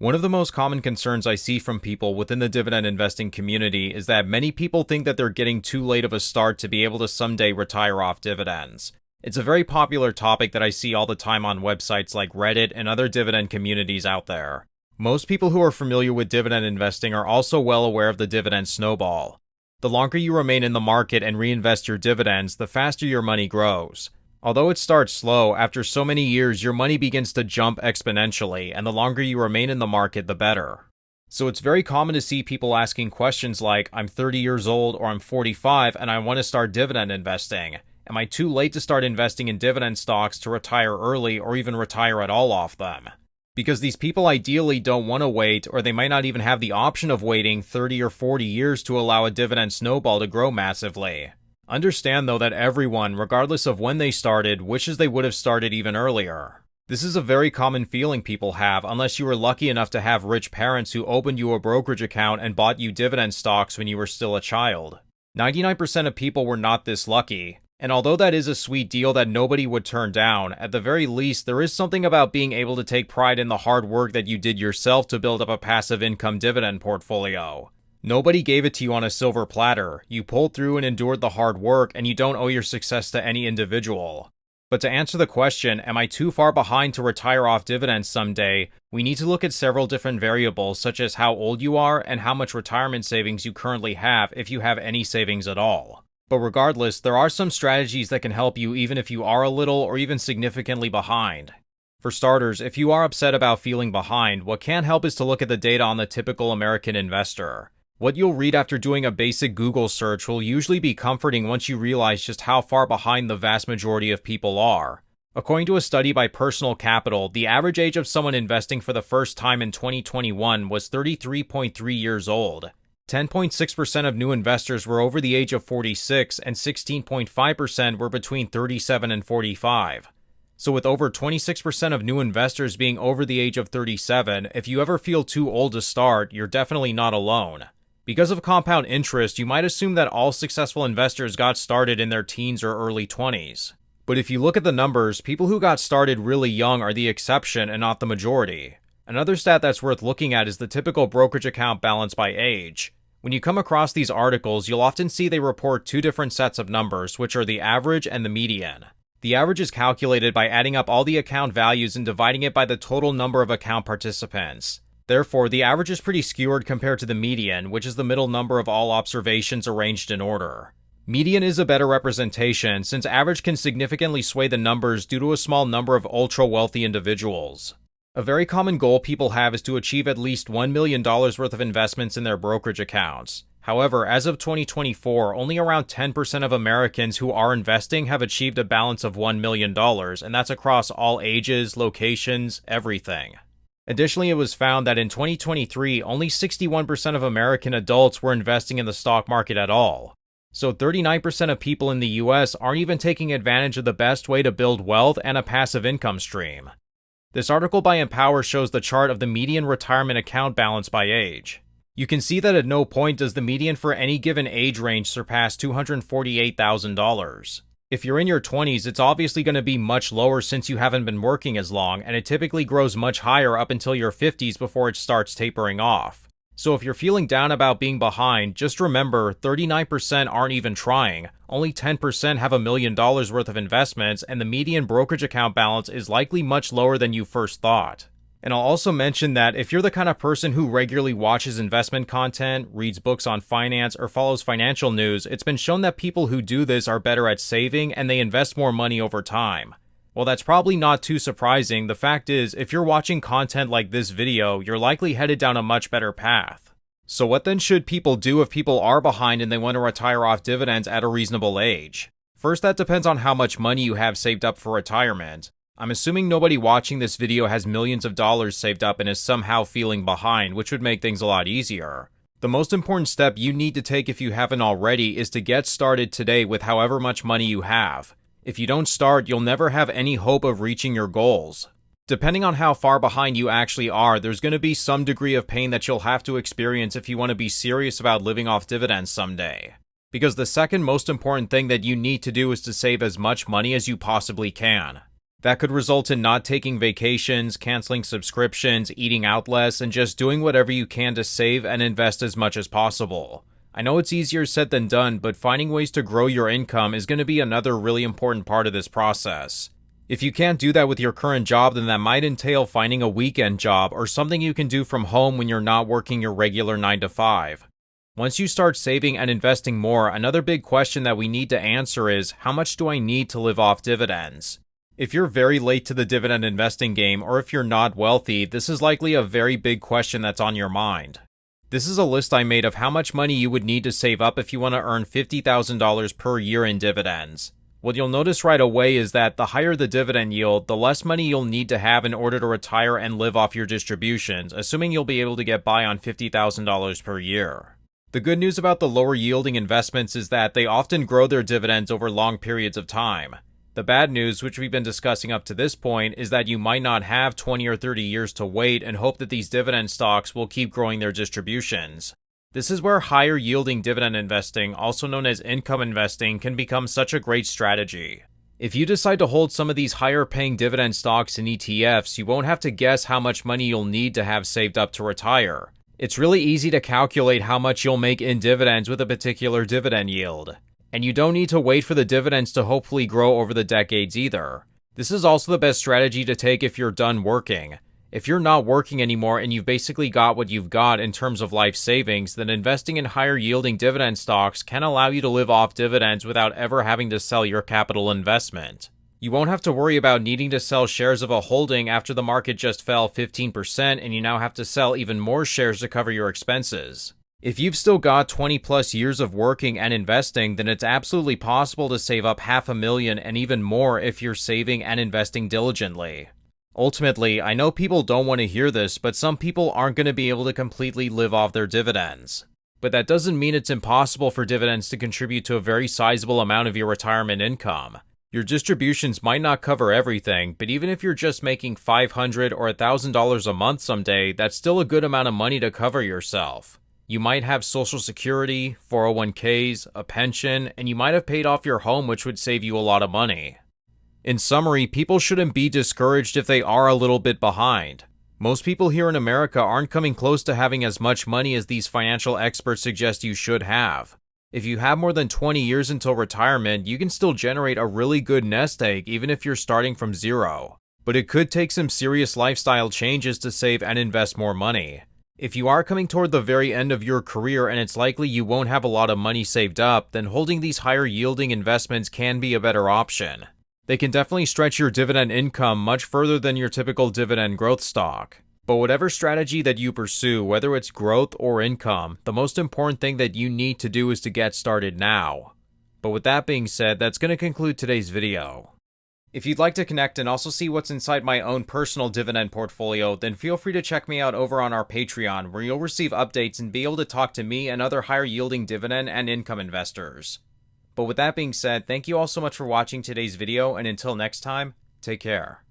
One of the most common concerns I see from people within the dividend investing community is that many people think that they're getting too late of a start to be able to someday retire off dividends. It's a very popular topic that I see all the time on websites like Reddit and other dividend communities out there. Most people who are familiar with dividend investing are also well aware of the dividend snowball. The longer you remain in the market and reinvest your dividends, the faster your money grows. Although it starts slow, after so many years, your money begins to jump exponentially, and the longer you remain in the market, the better. So it's very common to see people asking questions like, I'm 30 years old or I'm 45 and I want to start dividend investing. Am I too late to start investing in dividend stocks to retire early or even retire at all off them? Because these people ideally don't want to wait, or they might not even have the option of waiting 30 or 40 years to allow a dividend snowball to grow massively. Understand though that everyone, regardless of when they started, wishes they would have started even earlier. This is a very common feeling people have unless you were lucky enough to have rich parents who opened you a brokerage account and bought you dividend stocks when you were still a child. 99% of people were not this lucky, and although that is a sweet deal that nobody would turn down, at the very least there is something about being able to take pride in the hard work that you did yourself to build up a passive income dividend portfolio. Nobody gave it to you on a silver platter. You pulled through and endured the hard work, and you don't owe your success to any individual. But to answer the question, am I too far behind to retire off dividends someday, we need to look at several different variables such as how old you are and how much retirement savings you currently have if you have any savings at all. But regardless, there are some strategies that can help you even if you are a little or even significantly behind. For starters, if you are upset about feeling behind, what can help is to look at the data on the typical American investor. What you'll read after doing a basic Google search will usually be comforting once you realize just how far behind the vast majority of people are. According to a study by Personal Capital, the average age of someone investing for the first time in 2021 was 33.3 years old. 10.6% of new investors were over the age of 46, and 16.5% were between 37 and 45. So with over 26% of new investors being over the age of 37, if you ever feel too old to start, you're definitely not alone. Because of compound interest, you might assume that all successful investors got started in their teens or early 20s. But if you look at the numbers, people who got started really young are the exception and not the majority. Another stat that's worth looking at is the typical brokerage account balance by age. When you come across these articles, you'll often see they report two different sets of numbers, which are the average and the median. The average is calculated by adding up all the account values and dividing it by the total number of account participants. Therefore, the average is pretty skewed compared to the median, which is the middle number of all observations arranged in order. Median is a better representation, since average can significantly sway the numbers due to a small number of ultra-wealthy individuals. A very common goal people have is to achieve at least $1 million worth of investments in their brokerage accounts. However, as of 2024, only around 10% of Americans who are investing have achieved a balance of $1 million, and that's across all ages, locations, everything. Additionally, it was found that in 2023, only 61% of American adults were investing in the stock market at all. So 39% of people in the US aren't even taking advantage of the best way to build wealth and a passive income stream. This article by Empower shows the chart of the median retirement account balance by age. You can see that at no point does the median for any given age range surpass $248,000. If you're in your 20s, it's obviously going to be much lower since you haven't been working as long, and it typically grows much higher up until your 50s before it starts tapering off. So if you're feeling down about being behind, just remember 39% aren't even trying, only 10% have $1 million worth of investments, and the median brokerage account balance is likely much lower than you first thought. And I'll also mention that if you're the kind of person who regularly watches investment content, reads books on finance, or follows financial news, it's been shown that people who do this are better at saving and they invest more money over time. While that's probably not too surprising, the fact is, if you're watching content like this video, you're likely headed down a much better path. So what then should people do if people are behind and they want to retire off dividends at a reasonable age? First, that depends on how much money you have saved up for retirement. I'm assuming nobody watching this video has millions of dollars saved up and is somehow feeling behind, which would make things a lot easier. The most important step you need to take if you haven't already is to get started today with however much money you have. If you don't start, you'll never have any hope of reaching your goals. Depending on how far behind you actually are, there's going to be some degree of pain that you'll have to experience if you want to be serious about living off dividends someday. Because the second most important thing that you need to do is to save as much money as you possibly can. That could result in not taking vacations, canceling subscriptions, eating out less, and just doing whatever you can to save and invest as much as possible. I know it's easier said than done, but finding ways to grow your income is going to be another really important part of this process. If you can't do that with your current job, then that might entail finding a weekend job or something you can do from home when you're not working your regular 9 to 5. Once you start saving and investing more, another big question that we need to answer is, how much do I need to live off dividends? If you're very late to the dividend investing game, or if you're not wealthy, this is likely a very big question that's on your mind. This is a list I made of how much money you would need to save up if you want to earn $50,000 per year in dividends. What you'll notice right away is that the higher the dividend yield, the less money you'll need to have in order to retire and live off your distributions, assuming you'll be able to get by on $50,000 per year. The good news about the lower yielding investments is that they often grow their dividends over long periods of time. The bad news, which we've been discussing up to this point, is that you might not have 20 or 30 years to wait and hope that these dividend stocks will keep growing their distributions. This is where higher yielding dividend investing, also known as income investing, can become such a great strategy. If you decide to hold some of these higher paying dividend stocks in ETFs, you won't have to guess how much money you'll need to have saved up to retire. It's really easy to calculate how much you'll make in dividends with a particular dividend yield. And you don't need to wait for the dividends to hopefully grow over the decades either. This is also the best strategy to take if you're done working. If you're not working anymore and you've basically got what you've got in terms of life savings, then investing in higher yielding dividend stocks can allow you to live off dividends without ever having to sell your capital investment. You won't have to worry about needing to sell shares of a holding after the market just fell 15% and you now have to sell even more shares to cover your expenses. If you've still got 20 plus years of working and investing, then it's absolutely possible to save up $500,000 and even more if you're saving and investing diligently. Ultimately, I know people don't want to hear this, but some people aren't going to be able to completely live off their dividends. But that doesn't mean it's impossible for dividends to contribute to a very sizable amount of your retirement income. Your distributions might not cover everything, but even if you're just making $500 or $1,000 a month someday, that's still a good amount of money to cover yourself. You might have Social Security, 401ks, a pension, and you might have paid off your home, which would save you a lot of money. In summary, people shouldn't be discouraged if they are a little bit behind. Most people here in America aren't coming close to having as much money as these financial experts suggest you should have. If you have more than 20 years until retirement, you can still generate a really good nest egg even if you're starting from zero. But it could take some serious lifestyle changes to save and invest more money. If you are coming toward the very end of your career and it's likely you won't have a lot of money saved up, then holding these higher yielding investments can be a better option. They can definitely stretch your dividend income much further than your typical dividend growth stock. But whatever strategy that you pursue, whether it's growth or income, the most important thing that you need to do is to get started now. But with that being said, that's going to conclude today's video. If you'd like to connect and also see what's inside my own personal dividend portfolio, then feel free to check me out over on our Patreon, where you'll receive updates and be able to talk to me and other higher yielding dividend and income investors. But with that being said, thank you all so much for watching today's video, and until next time, take care.